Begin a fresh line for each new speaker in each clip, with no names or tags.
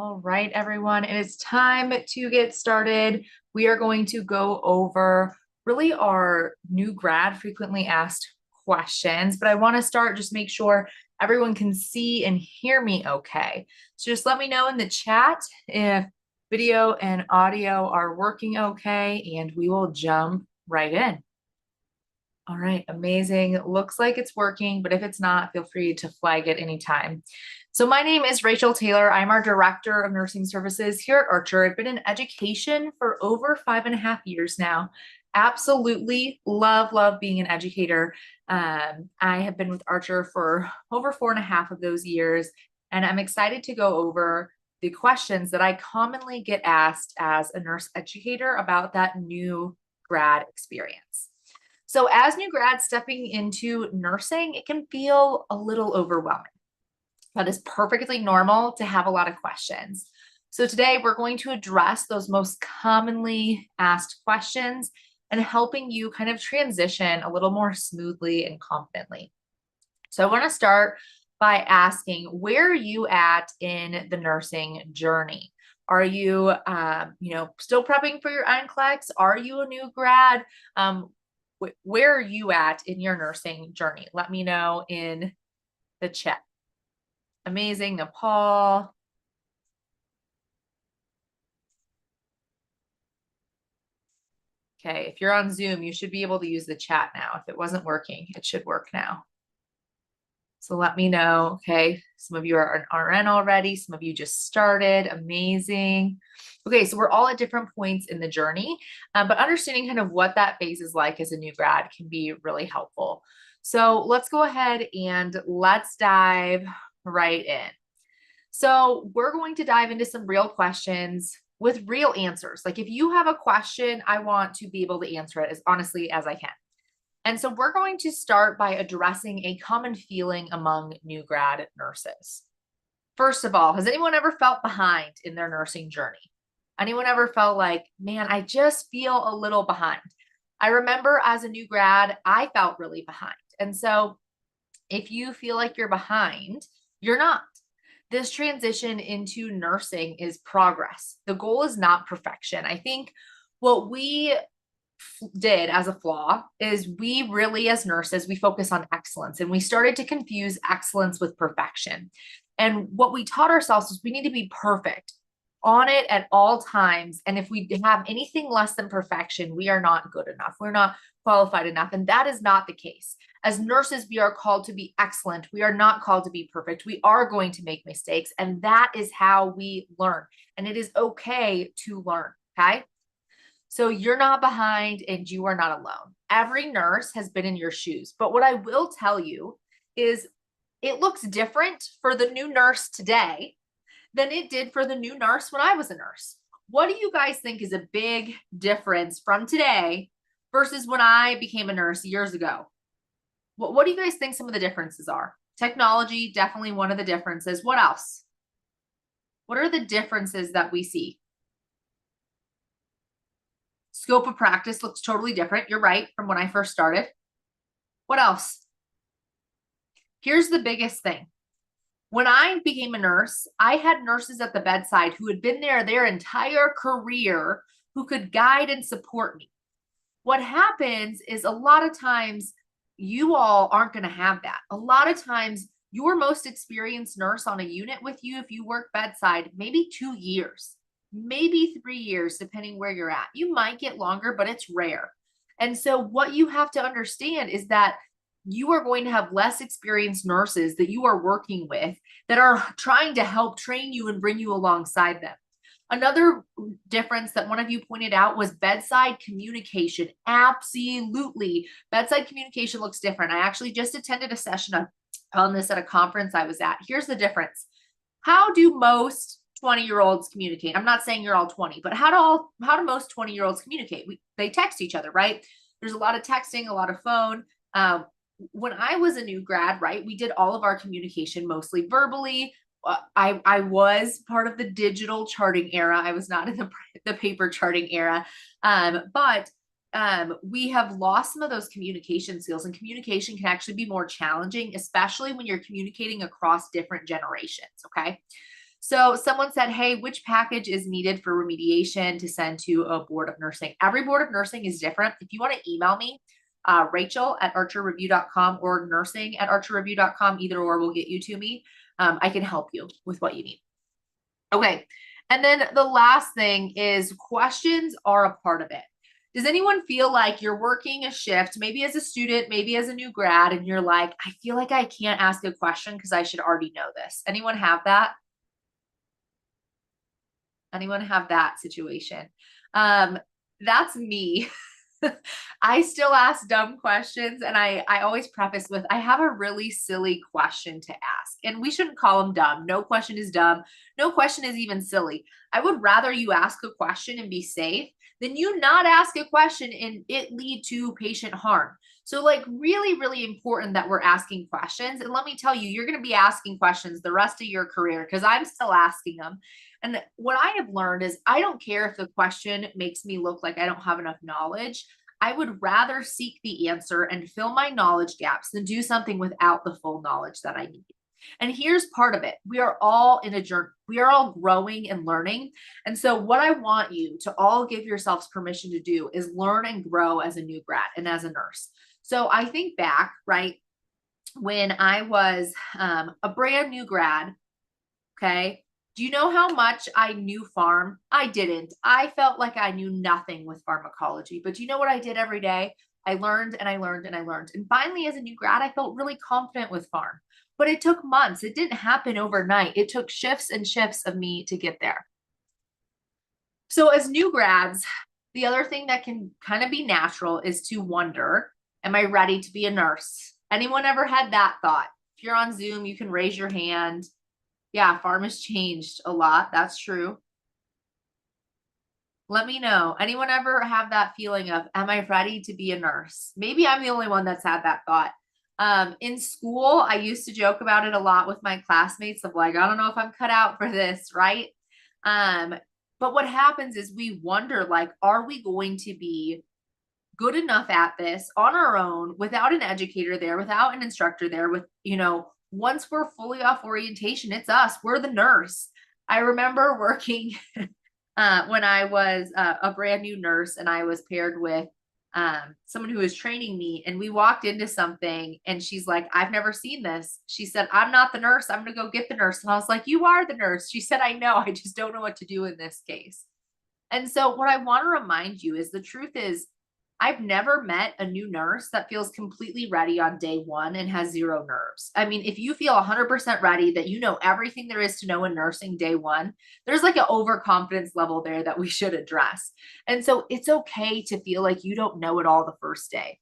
All right, everyone, it is time to get started. We are going to go over really our new grad frequently asked questions, but I want to start just make sure everyone can see and hear me okay. So just let me know in the chat if video and audio are working okay, and we will jump right in. All right, amazing. Looks like it's working, but if it's not, feel free to flag it anytime. So my name is Rachel Taylor. I'm our Director of Nursing Services here at Archer. I've been in education for over 5.5 years now. Absolutely love being an educator. I have been with Archer for over 4.5 of those years, and I'm excited to go over the questions that I commonly get asked as a nurse educator about that new grad experience. So as new grads stepping into nursing, it can feel a little overwhelming. That is perfectly normal to have a lot of questions. So today we're going to address those most commonly asked questions and helping you kind of transition a little more smoothly and confidently. So I want to start by asking, where are you at in the nursing journey? Are you, still prepping for your NCLEX? Are you a new grad? Where are you at in your nursing journey? Let me know in the chat. Amazing, Nepal. Okay, if you're on Zoom, you should be able to use the chat now. If it wasn't working, it should work now. So let me know. Okay, some of you are an RN already. Some of you just started. Amazing. Okay, so we're all at different points in the journey, but understanding kind of what that phase is like as a new grad can be really helpful. So let's go ahead and let's dive right in. So we're going to dive into some real questions with real answers. Like if you have a question, I want to be able to answer it as honestly as I can. And so we're going to start by addressing a common feeling among new grad nurses. First of all, has anyone ever felt behind in their nursing journey? Anyone ever felt like, man, I just feel a little behind? I remember as a new grad, I felt really behind. And so if you feel like you're behind, you're not. This transition into nursing is progress. The goal is not perfection. I think what we did as a flaw is we really, as nurses, we focus on excellence, and we started to confuse excellence with perfection. And what we taught ourselves was we need to be perfect on it at all times. And if we have anything less than perfection, we are not good enough. We're not qualified enough. And that is not the case. As nurses, we are called to be excellent. We are not called to be perfect. We are going to make mistakes. And that is how we learn. And it is okay to learn. Okay. So you're not behind and you are not alone. Every nurse has been in your shoes. But what I will tell you is it looks different for the new nurse today than it did for the new nurse when I was a nurse. What do you guys think is a big difference from today versus when I became a nurse years ago? What do you guys think some of the differences are? Technology, definitely one of the differences. What else? What are the differences that we see? Scope of practice looks totally different. You're right, from when I first started. What else? Here's the biggest thing. When I became a nurse, I had nurses at the bedside who had been there their entire career who could guide and support me. What happens is a lot of times you all aren't going to have that. A lot of times your most experienced nurse on a unit with you, if you work bedside, maybe 2 years, maybe 3 years, depending where you're at. You might get longer, but it's rare. And so what you have to understand is that you are going to have less experienced nurses that you are working with that are trying to help train you and bring you alongside them. Another difference that one of you pointed out was bedside communication. Absolutely. Bedside communication looks different. I actually just attended a session on this at a conference I was at. Here's the difference. How do most 20-year-olds communicate? I'm not saying you're all 20, but how do most 20-year-olds communicate? They text each other, right? There's a lot of texting, a lot of phone. When I was a new grad, right, we did all of our communication mostly verbally. I was part of the digital charting era. I was not in the paper charting era. But we have lost some of those communication skills, and communication can actually be more challenging, especially when you're communicating across different generations. Okay. So someone said, hey, which package is needed for remediation to send to a board of nursing? Every board of nursing is different. If you want to email me, Rachel@archerreview.com or nursing@archerreview.com, either or will get you to me. I can help you with what you need. Okay. And then the last thing is questions are a part of it. Does anyone feel like you're working a shift, maybe as a student, maybe as a new grad, and you're like, I feel like I can't ask a question because I should already know this? Anyone have that? Anyone have that situation? That's me. I still ask dumb questions, and I always preface with, I have a really silly question to ask, and we shouldn't call them dumb. No question is dumb. No question is even silly. I would rather you ask a question and be safe than you not ask a question and it lead to patient harm. So like really, really important that we're asking questions. And let me tell you, you're going to be asking questions the rest of your career because I'm still asking them. And what I have learned is I don't care if the question makes me look like I don't have enough knowledge. I would rather seek the answer and fill my knowledge gaps than do something without the full knowledge that I need. And here's part of it. We are all in a journey. We are all growing and learning. And so what I want you to all give yourselves permission to do is learn and grow as a new grad and as a nurse. So I think back, right, when I was a brand new grad, okay, do you know how much I knew pharm? I didn't. I felt like I knew nothing with pharmacology, but do you know what I did every day? I learned and I learned and I learned. And finally, as a new grad, I felt really confident with pharm, but it took months. It didn't happen overnight. It took shifts and shifts of me to get there. So as new grads, the other thing that can kind of be natural is to wonder, am I ready to be a nurse? Anyone ever had that thought? If you're on Zoom, you can raise your hand. Yeah, pharm has changed a lot. That's true. Let me know. Anyone ever have that feeling of, am I ready to be a nurse? Maybe I'm the only one that's had that thought. In school, I used to joke about it a lot with my classmates of like, I don't know if I'm cut out for this, right? But what happens is we wonder, like, are we going to be good enough at this on our own without an educator there, without an instructor there, with, once we're fully off orientation, it's us, we're the nurse. I remember working when I was a brand new nurse and I was paired with someone who was training me, and we walked into something and she's like, I've never seen this. She said, I'm not the nurse. I'm going to go get the nurse. And I was like, you are the nurse. She said, I know. I just don't know what to do in this case. And so what I want to remind you is the truth is, I've never met a new nurse that feels completely ready on day one and has zero nerves. I mean, if you feel 100% ready, that you know everything there is to know in nursing day one, there's like an overconfidence level there that we should address. And so it's okay to feel like you don't know it all the first day.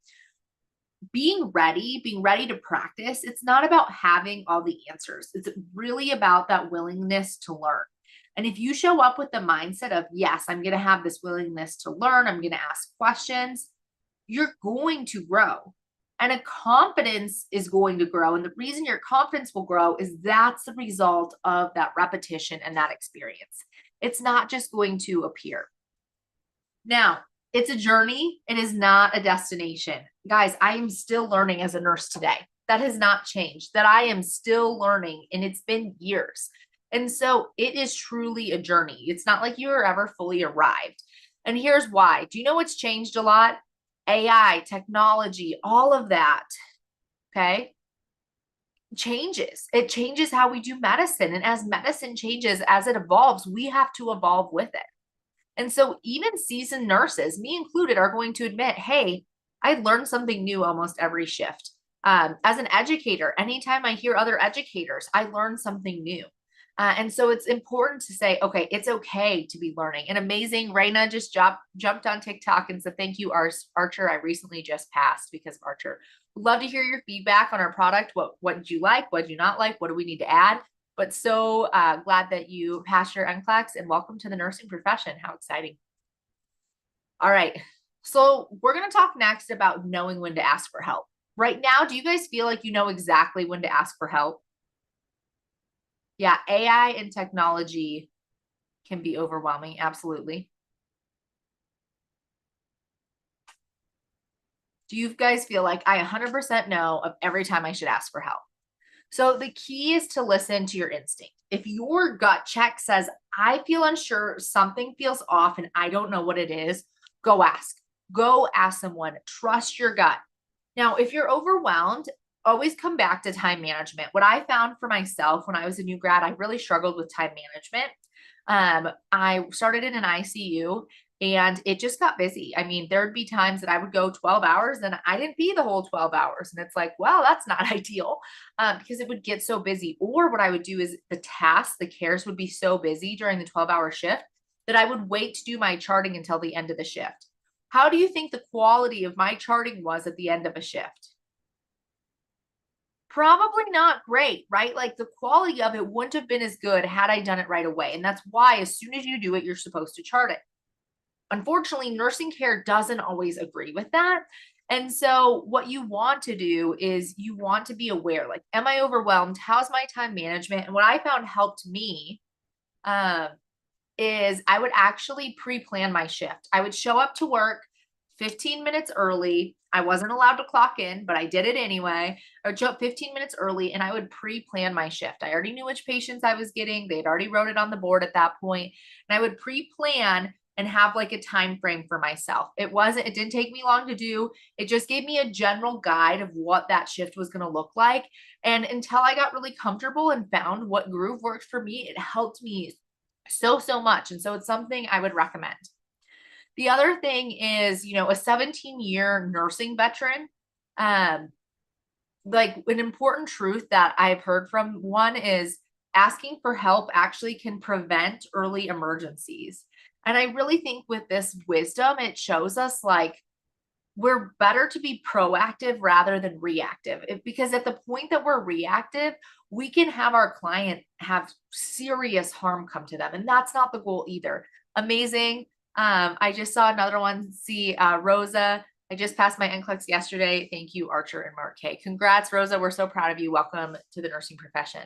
Being ready to practice, it's not about having all the answers. It's really about that willingness to learn. And if you show up with the mindset of, yes, I'm going to have this willingness to learn, I'm going to ask questions, you're going to grow. And a confidence is going to grow. And the reason your confidence will grow is that's the result of that repetition and that experience. It's not just going to appear. Now, it's a journey. It is not a destination. Guys, I am still learning as a nurse today. That has not changed, that I am still learning, and it's been years. And so it is truly a journey. It's not like you are ever fully arrived. And here's why. Do you know what's changed a lot? AI, technology, all of that, okay, changes. It changes how we do medicine. And as medicine changes, as it evolves, we have to evolve with it. And so even seasoned nurses, me included, are going to admit, hey, I learned something new almost every shift. As an educator, anytime I hear other educators, I learn something new. And so it's important to say, okay, it's okay to be learning. And amazing, Raina just jumped on TikTok and said, thank you, Archer. I recently just passed because of Archer. Would love to hear your feedback on our product. What did you like? What did you not like? What do we need to add? But so glad that you passed your NCLEX, and welcome to the nursing profession. How exciting. All right. So we're going to talk next about knowing when to ask for help. Right now, do you guys feel like you know exactly when to ask for help? Yeah, AI and technology can be overwhelming. Absolutely. Do you guys feel like I 100% know of every time I should ask for help? So the key is to listen to your instinct. If your gut check says, I feel unsure, something feels off, and I don't know what it is, go ask. Go ask someone. Trust your gut. Now, if you're overwhelmed, always come back to time management. What I found for myself when I was a new grad, I really struggled with time management. I started in an ICU and it just got busy. I mean, there'd be times that I would go 12 hours and I didn't be the whole 12 hours. And it's like, well, that's not ideal because it would get so busy. Or what I would do is the tasks, the cares would be so busy during the 12-hour shift that I would wait to do my charting until the end of the shift. How do you think the quality of my charting was at the end of a shift? Probably not great, right? Like the quality of it wouldn't have been as good had I done it right away. And that's why as soon as you do it, you're supposed to chart it. Unfortunately, nursing care doesn't always agree with that. And so what you want to do is you want to be aware, like, am I overwhelmed? How's my time management? And what I found helped me um, is I would actually pre-plan my shift. I would show up to work 15 minutes early. I wasn't allowed to clock in, but I did it anyway. I would show up 15 minutes early and I would pre-plan my shift. I already knew which patients I was getting. They'd already wrote it on the board at that point. And I would pre-plan and have like a time frame for myself. It didn't take me long to do. It just gave me a general guide of what that shift was going to look like. And until I got really comfortable and found what groove worked for me, it helped me so much. And so it's something I would recommend. The other thing is, a 17-year nursing veteran, like an important truth that I've heard from one is asking for help actually can prevent early emergencies. And I really think with this wisdom, it shows us like we're better to be proactive rather than reactive. Because at the point that we're reactive, we can have our client have serious harm come to them. And that's not the goal either. Amazing. I just saw another one. See, Rosa, I just passed my NCLEX yesterday. Thank you, Archer and Mark K. Congrats, Rosa. We're so proud of you. Welcome to the nursing profession.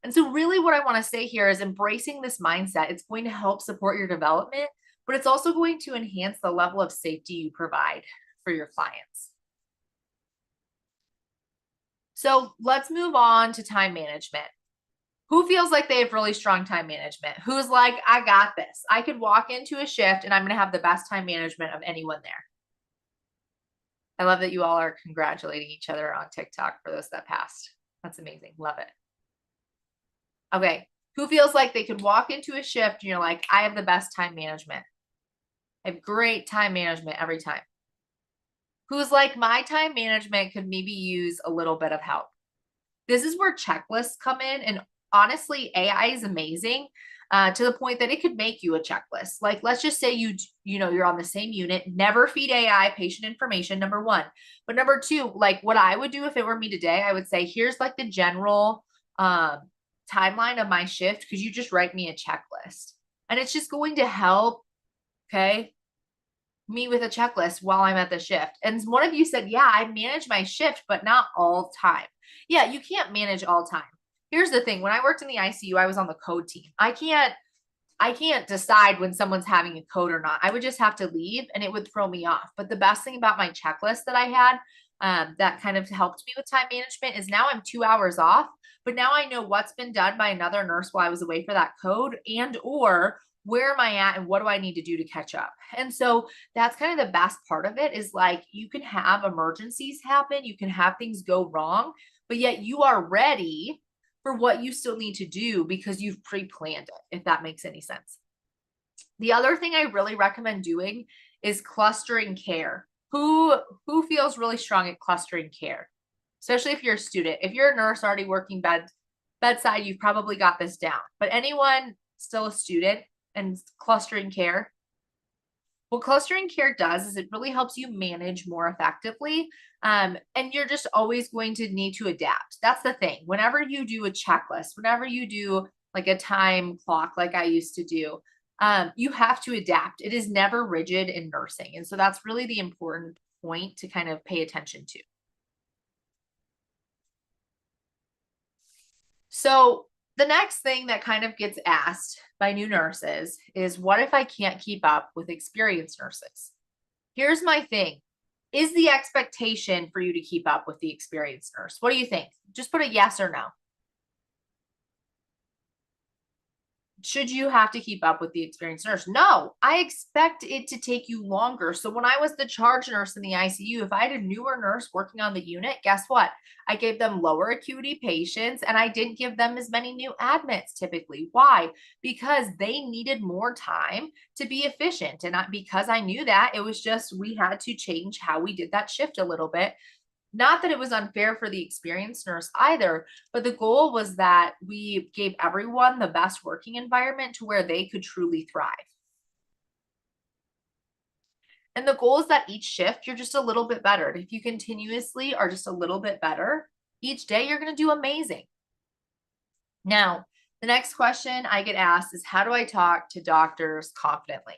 And so really what I want to say here is embracing this mindset. It's going to help support your development, but it's also going to enhance the level of safety you provide for your clients. So let's move on to time management. Who feels like they have really strong time management? Who's like, I got this. I could walk into a shift and I'm going to have the best time management of anyone there. I love that you all are congratulating each other on TikTok for those that passed. That's amazing. Love it. Okay. Who feels like they could walk into a shift and you're like, I have the best time management. I have great time management every time. Who's like, my time management could maybe use a little bit of help. This is where checklists come in. And honestly, AI is amazing to the point that it could make you a checklist. Like, let's just say you're on the same unit, never feed AI patient information, number one. But number two, like what I would do if it were me today, I would say, here's like the general timeline of my shift. Could you just write me a checklist? And it's just going to help, okay, me with a checklist while I'm at the shift. And one of you said, yeah, I manage my shift, but not all time. Yeah, you can't manage all time. Here's the thing. When I worked in the ICU, I was on the code team. I can't decide when someone's having a code or not. I would just have to leave and it would throw me off. But the best thing about my checklist that I had that kind of helped me with time management is now I'm 2 hours off, but now I know what's been done by another nurse while I was away for that code and or where am I at and what do I need to do to catch up? And so that's kind of the best part of it is like you can have emergencies happen, you can have things go wrong, but yet you are ready for what you still need to do because you've pre-planned it, if that makes any sense. The other thing I really recommend doing is clustering care. Who feels really strong at clustering care? Especially if you're a student. If you're a nurse already working bedside, you've probably got this down. But anyone still a student and clustering care? What clustering care does is it really helps you manage more effectively. And you're just always going to need to adapt. That's the thing. Whenever you do a checklist, whenever you do like a time clock, like I used to do, you have to adapt. It is never rigid in nursing. And so that's really the important point to kind of pay attention to. So the next thing that kind of gets asked by new nurses is what if I can't keep up with experienced nurses? Here's my thing. Is the expectation for you to keep up with the experienced nurse? What do you think? Just put a yes or no. Should you have to keep up with the experienced nurse? No, I expect it to take you longer. So when I was the charge nurse in the ICU, if I had a newer nurse working on the unit, guess what? I gave them lower acuity patients and I didn't give them as many new admits typically. Why? Because they needed more time to be efficient. And because I knew that, it was just we had to change how we did that shift a little bit. Not that it was unfair for the experienced nurse either, but the goal was that we gave everyone the best working environment to where they could truly thrive. And the goal is that each shift, you're just a little bit better. If you continuously are just a little bit better each day, you're going to do amazing. Now, the next question I get asked is, how do I talk to doctors confidently?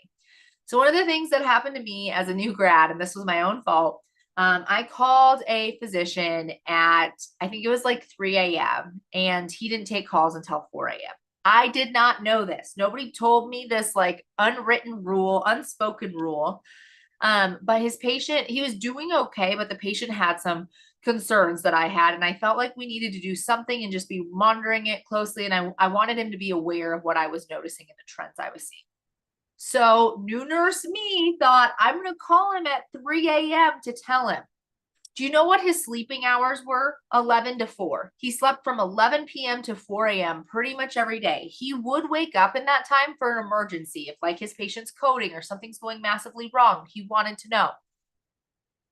So one of the things that happened to me as a new grad, and this was my own fault, I called a physician at, I think it was like 3 a.m. and he didn't take calls until 4 a.m. I did not know this. Nobody told me this like unwritten rule, unspoken rule. But his patient, he was doing okay, but the patient had some concerns that I had. And I felt like we needed to do something and just be monitoring it closely. And I wanted him to be aware of what I was noticing in the trends I was seeing. So new nurse me thought I'm going to call him at 3 a.m. to tell him. Do you know what his sleeping hours were? 11 to 4. He slept from 11 p.m. to 4 a.m. pretty much every day. He would wake up in that time for an emergency. If like his patient's coding or something's going massively wrong, he wanted to know.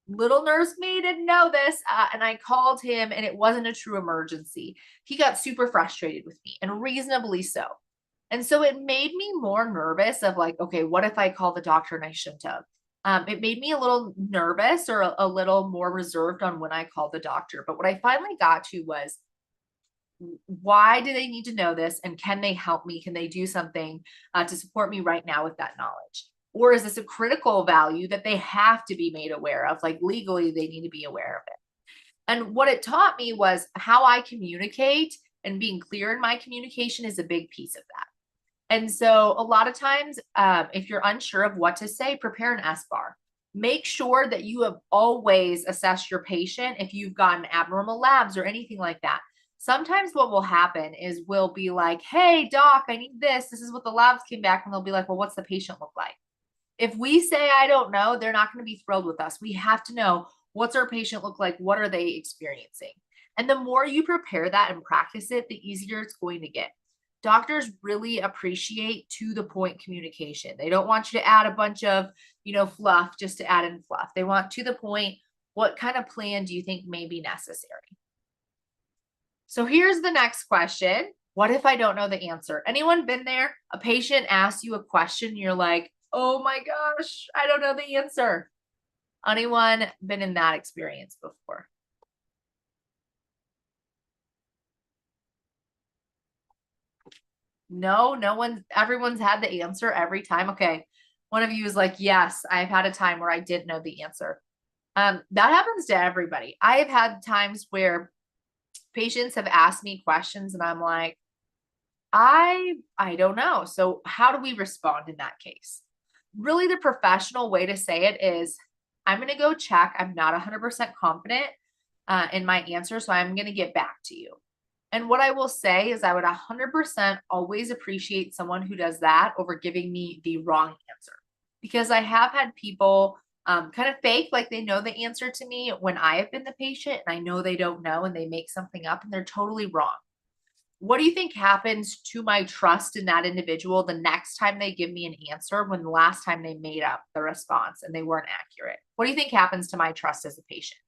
Little nurse me didn't know this, and I called him and it wasn't a true emergency. He got super frustrated with me, and reasonably so. And so it made me more nervous of like, okay, what if I call the doctor and I shouldn't have? It made me a little nervous or a little more reserved on when I called the doctor. But what I finally got to was, why do they need to know this? And can they help me? Can they do something to support me right now with that knowledge? Or is this a critical value that they have to be made aware of? Like legally, they need to be aware of it. And what it taught me was how I communicate, and being clear in my communication is a big piece of that. And so a lot of times, if you're unsure of what to say, prepare an SBAR. Make sure that you have always assessed your patient if you've gotten abnormal labs or anything like that. Sometimes what will happen is we'll be like, hey, doc, I need this. This is what the labs came back. And they'll be like, well, what's the patient look like? If we say, I don't know, they're not going to be thrilled with us. We have to know, what's our patient look like? What are they experiencing? And the more you prepare that and practice it, the easier it's going to get. Doctors really appreciate to the point communication. They don't want you to add a bunch of, fluff just to add in fluff. They want to the point. What kind of plan do you think may be necessary? So here's the next question. What if I don't know the answer? Anyone been there? A patient asks you a question, you're like, oh my gosh, I don't know the answer. Anyone been in that experience before? No, everyone's had the answer every time. Okay. One of you is like, yes, I've had a time where I didn't know the answer. That happens to everybody. I have had times where patients have asked me questions and I'm like, I don't know. So how do we respond in that case? Really, the professional way to say it is, I'm going to go check. I'm not 100% confident in my answer, so I'm going to get back to you. And what I will say is I would 100% always appreciate someone who does that over giving me the wrong answer. Because I have had people kind of fake like they know the answer to me when I have been the patient and I know they don't know and they make something up and they're totally wrong. What do you think happens to my trust in that individual the next time they give me an answer when the last time they made up the response and they weren't accurate? What do you think happens to my trust as a patient?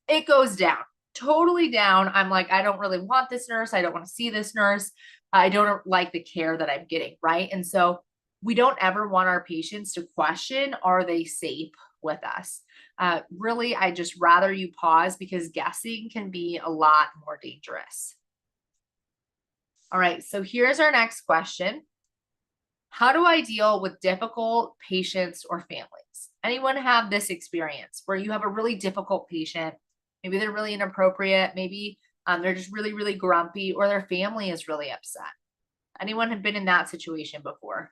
It goes down, totally down. I'm like, I don't really want this nurse. I don't want to see this nurse. I don't like the care that I'm getting, right? And so we don't ever want our patients to question, are they safe with us? Really, I just rather you pause because guessing can be a lot more dangerous. All right, so here's our next question. How do I deal with difficult patients or families? Anyone have this experience where you have a really difficult patient? Maybe they're really inappropriate. Maybe they're just really, really grumpy, or their family is really upset. Anyone have been in that situation before?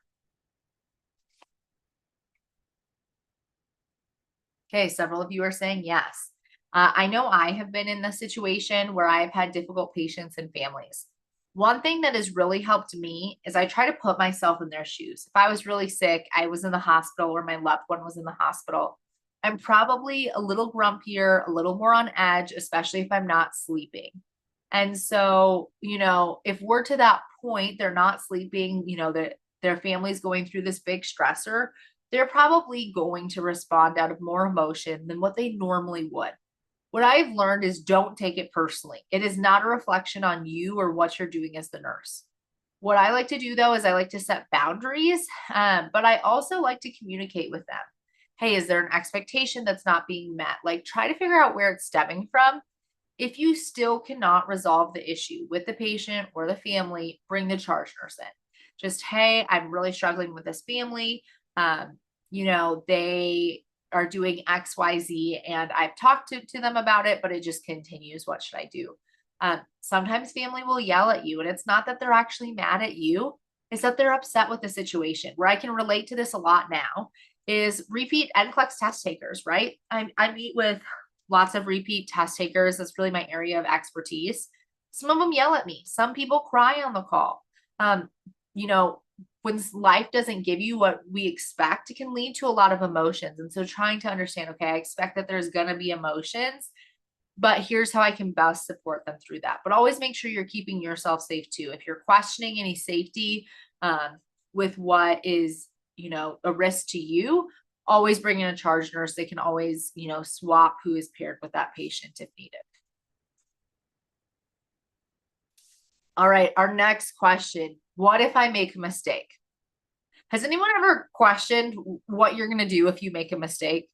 Okay, several of you are saying yes. I know I have been in the situation where I've had difficult patients and families. One thing that has really helped me is I try to put myself in their shoes. If I was really sick, I was in the hospital, or my loved one was in the hospital, I'm probably a little grumpier, a little more on edge, especially if I'm not sleeping. And so, if we're to that point, they're not sleeping, that their family's going through this big stressor, they're probably going to respond out of more emotion than what they normally would. What I've learned is don't take it personally. It is not a reflection on you or what you're doing as the nurse. What I like to do though is I like to set boundaries, but I also like to communicate with them. Hey, is there an expectation that's not being met? Like, try to figure out where it's stemming from. If you still cannot resolve the issue with the patient or the family, bring the charge nurse in. Just, hey, I'm really struggling with this family. They are doing XYZ and I've talked to them about it, but it just continues. What should I do? Sometimes family will yell at you, and it's not that they're actually mad at you, it's that they're upset with the situation. Where I can relate to this a lot now is repeat NCLEX test takers, right? I meet with lots of repeat test takers. That's really my area of expertise. Some of them yell at me. Some people cry on the call. You know, when life doesn't give you what we expect, it can lead to a lot of emotions. And so trying to understand, okay, I expect that there's going to be emotions, but here's how I can best support them through that. But always make sure you're keeping yourself safe too. If you're questioning any safety with what is, a risk to you, always bring in a charge nurse. They can always, swap who is paired with that patient if needed. All right, our next question. What if I make a mistake? Has anyone ever questioned what you're going to do if you make a mistake?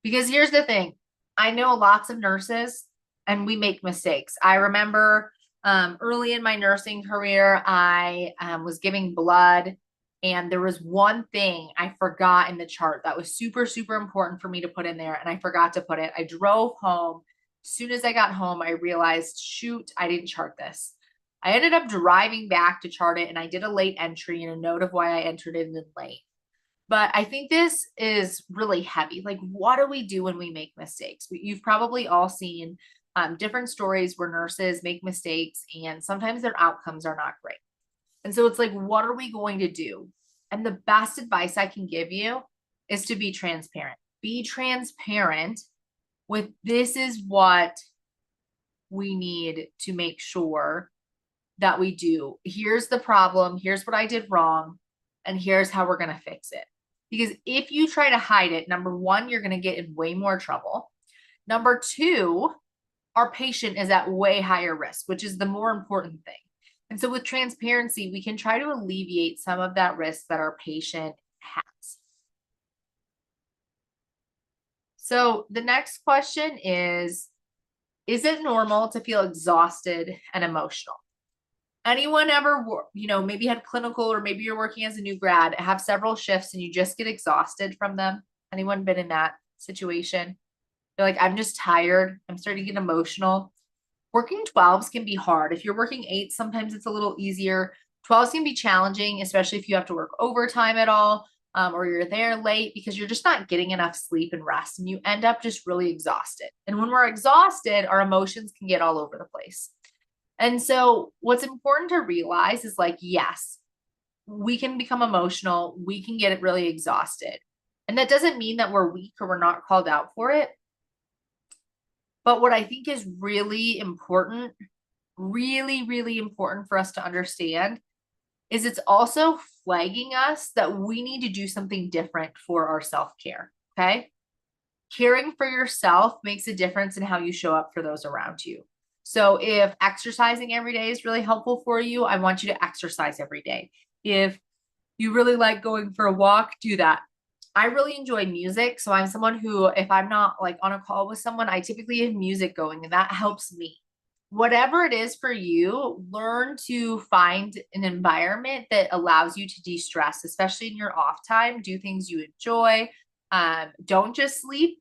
Because here's the thing. I know lots of nurses and we make mistakes. I remember early in my nursing career, I was giving blood, and there was one thing I forgot in the chart that was super, super important for me to put in there, and I forgot to put it. I drove home. As soon as I got home, I realized, shoot, I didn't chart this. I ended up driving back to chart it, and I did a late entry and a note of why I entered it in late. But I think this is really heavy. Like, what do we do when we make mistakes? You've probably all seen different stories where nurses make mistakes and sometimes their outcomes are not great. And so it's like, what are we going to do? And the best advice I can give you is to be transparent. Be transparent with, this is what we need to make sure that we do. Here's the problem. Here's what I did wrong. And here's how we're going to fix it. Because if you try to hide it, number one, you're going to get in way more trouble. Number two, our patient is at way higher risk, which is the more important thing. And so with transparency, we can try to alleviate some of that risk that our patient has. So the next question is it normal to feel exhausted and emotional? Anyone ever, maybe had clinical, or maybe you're working as a new grad, have several shifts and you just get exhausted from them? Anyone been in that situation? You're like, I'm just tired. I'm starting to get emotional. Working 12s can be hard. If you're working 8, sometimes it's a little easier. 12s can be challenging, especially if you have to work overtime at all, or you're there late, because you're just not getting enough sleep and rest, and you end up just really exhausted. And when we're exhausted, our emotions can get all over the place. And so what's important to realize is, like, yes, we can become emotional. We can get really exhausted. And that doesn't mean that we're weak or we're not called out for it. But what I think is really important, really, really important for us to understand, is it's also flagging us that we need to do something different for our self-care, okay? Caring for yourself makes a difference in how you show up for those around you. So if exercising every day is really helpful for you, I want you to exercise every day. If you really like going for a walk, do that. I really enjoy music. So I'm someone who, if I'm not like on a call with someone, I typically have music going, and that helps me. Whatever it is for you, learn to find an environment that allows you to de-stress, especially in your off time. Do things you enjoy. Don't just sleep,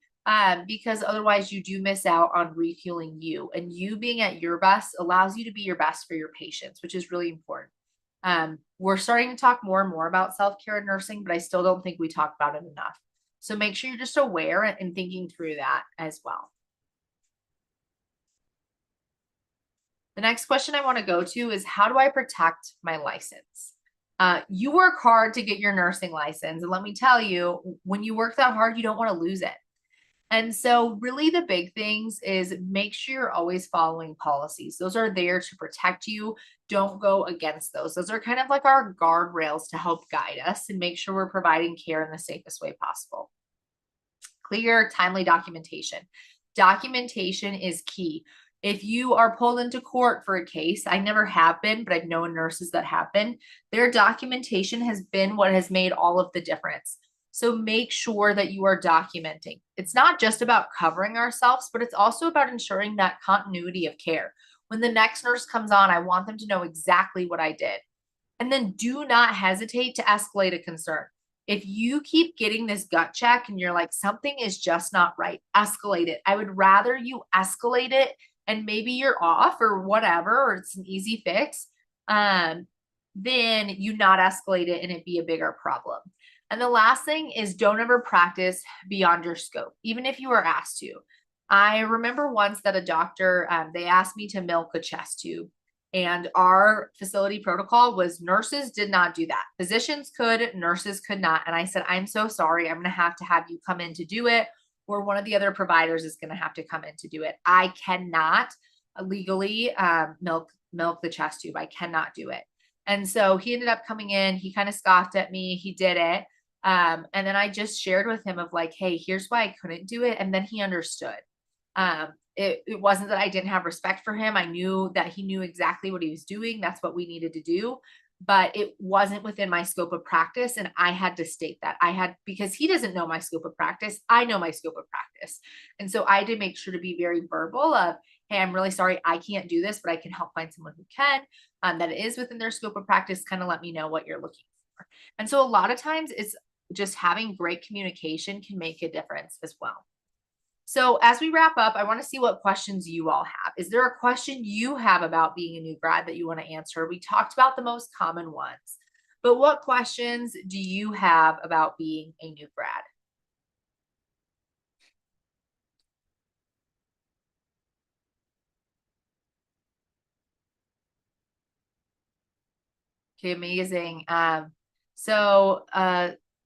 because otherwise you do miss out on refueling you. And you being at your best allows you to be your best for your patients, which is really important. We're starting to talk more and more about self-care in nursing, but I still don't think we talk about it enough. So make sure you're just aware and thinking through that as well. The next question I want to go to is, how do I protect my license? You work hard to get your nursing license. And let me tell you, when you work that hard, you don't want to lose it. And so really the big things is make sure you're always following policies. Those are there to protect you. Don't go against those. Those are kind of like our guardrails to help guide us and make sure we're providing care in the safest way possible. Clear, timely documentation. Documentation is key. If you are pulled into court for a case, I never have been, but I've known nurses that have been, their documentation has been what has made all of the difference. So make sure that you are documenting. It's not just about covering ourselves, but it's also about ensuring that continuity of care. When the next nurse comes on, I want them to know exactly what I did. And then do not hesitate to escalate a concern. If you keep getting this gut check and you're like, something is just not right, escalate it. I would rather you escalate it and maybe you're off or whatever, or it's an easy fix, then you not escalate it and it be a bigger problem. And the last thing is, don't ever practice beyond your scope, even if you are asked to. I remember once that a doctor, they asked me to milk a chest tube. And our facility protocol was nurses did not do that. Physicians could, nurses could not. And I said, I'm so sorry. I'm going to have you come in to do it, or one of the other providers is going to have to come in to do it. I cannot legally milk the chest tube. I cannot do it. And so he ended up coming in. He kind of scoffed at me. He did it. And then I just shared with him of like, hey, here's why I couldn't do it. And then he understood. It wasn't that I didn't have respect for him. I knew that he knew exactly what he was doing. That's what we needed to do. But it wasn't within my scope of practice. And I had to state that because he doesn't know my scope of practice. I know my scope of practice. And so I did make sure to be very verbal of, hey, I'm really sorry. I can't do this, but I can help find someone who can, that is within their scope of practice. Kind of let me know what you're looking for. And so a lot of times it's just having great communication can make a difference as well. So as we wrap up, I want to see what questions you all have. Is there a question you have about being a new grad that you want to answer? We talked about the most common ones, but what questions do you have about being a new grad? Okay, amazing.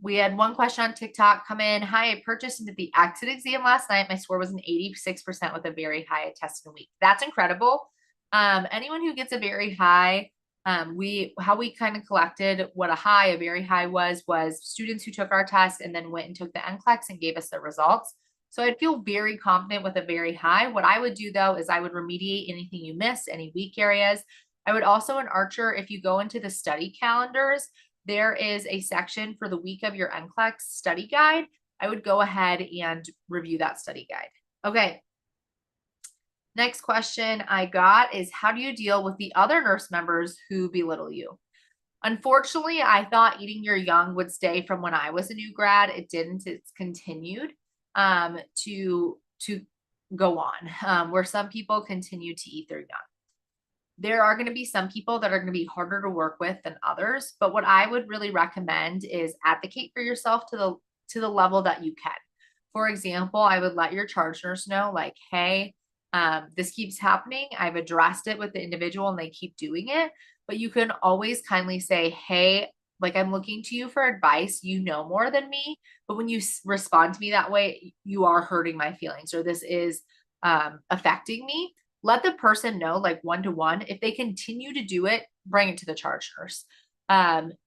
We had one question on TikTok come in. Hi, I purchased into the exit exam last night. My score was an 86% with a very high test in a week. That's incredible. Anyone who gets a very high, how we kind of collected what a very high was students who took our test and then went and took the NCLEX and gave us the results. So I'd feel very confident with a very high. What I would do though, is I would remediate anything you missed, any weak areas. I would also, in Archer, if you go into the study calendars, there is a section for the week of your NCLEX study guide. I would go ahead and review that study guide. Okay. Next question I got is, how do you deal with the other nurse members who belittle you? Unfortunately, I thought eating your young would stay from when I was a new grad. It didn't. It's continued to go on, where some people continue to eat their young. There are going to be some people that are going to be harder to work with than others. But what I would really recommend is advocate for yourself to the level that you can. For example, I would let your charge nurse know, like, hey, this keeps happening. I've addressed it with the individual and they keep doing it. But you can always kindly say, hey, like, I'm looking to you for advice. You know more than me. But when you respond to me that way, you are hurting my feelings, or this is affecting me. Let the person know, like one-to-one. If they continue to do it, bring it to the charge nurse.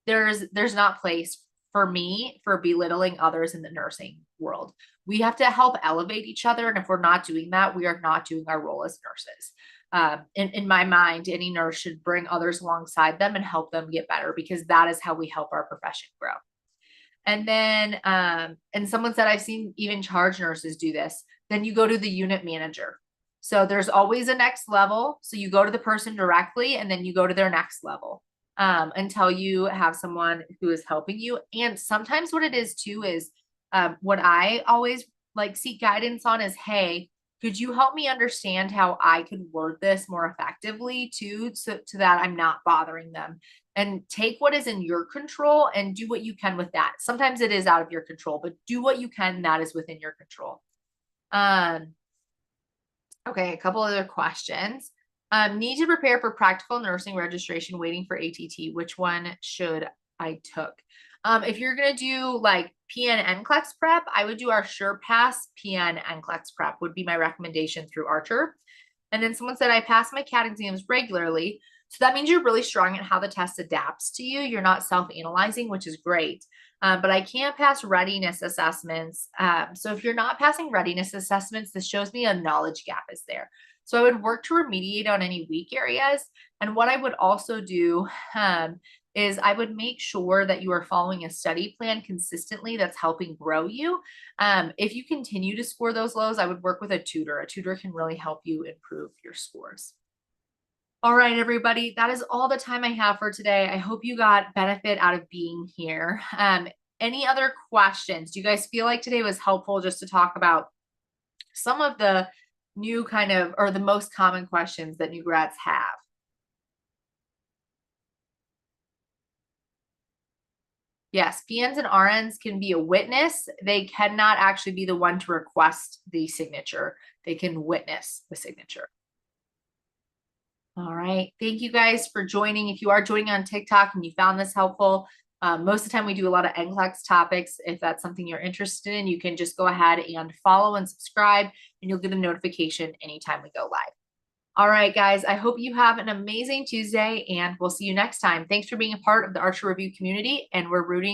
There's not place for me for belittling others in the nursing world. We have to help elevate each other. And if we're not doing that, we are not doing our role as nurses. In my mind, any nurse should bring others alongside them and help them get better, because that is how we help our profession grow. And then, and someone said, I've seen even charge nurses do this. Then you go to the unit manager. So there's always a next level. So you go to the person directly and then you go to their next level until you have someone who is helping you. And sometimes what it is too is what I always like seek guidance on is, hey, could you help me understand how I could word this more effectively too, so that I'm not bothering them? And take what is in your control and do what you can with that. Sometimes it is out of your control, but do what you can that is within your control. Okay, a couple other questions. Need to prepare for practical nursing registration, waiting for ATT. Which one should I took? If you're going to do like PN NCLEX prep, I would do our SurePass PN NCLEX prep would be my recommendation through Archer. And then someone said, I pass my CAT exams regularly. So that means you're really strong at how the test adapts to you. You're not self-analyzing, which is great. But I can't pass readiness assessments. So if you're not passing readiness assessments, this shows me a knowledge gap is there. So I would work to remediate on any weak areas. And what I would also do is I would make sure that you are following a study plan consistently that's helping grow you. If you continue to score those lows, I would work with a tutor. A tutor can really help you improve your scores. All right, everybody, that is all the time I have for today. I hope you got benefit out of being here. Any other questions? Do you guys feel like today was helpful just to talk about some of the new kind of, or the most common questions that new grads have? Yes, PNs and RNs can be a witness. They cannot actually be the one to request the signature. They can witness the signature. All right. Thank you guys for joining. If you are joining on TikTok and you found this helpful, most of the time we do a lot of NCLEX topics. If that's something you're interested in, you can just go ahead and follow and subscribe, and you'll get a notification anytime we go live. All right, guys, I hope you have an amazing Tuesday, and we'll see you next time. Thanks for being a part of the Archer Review community, and we're rooting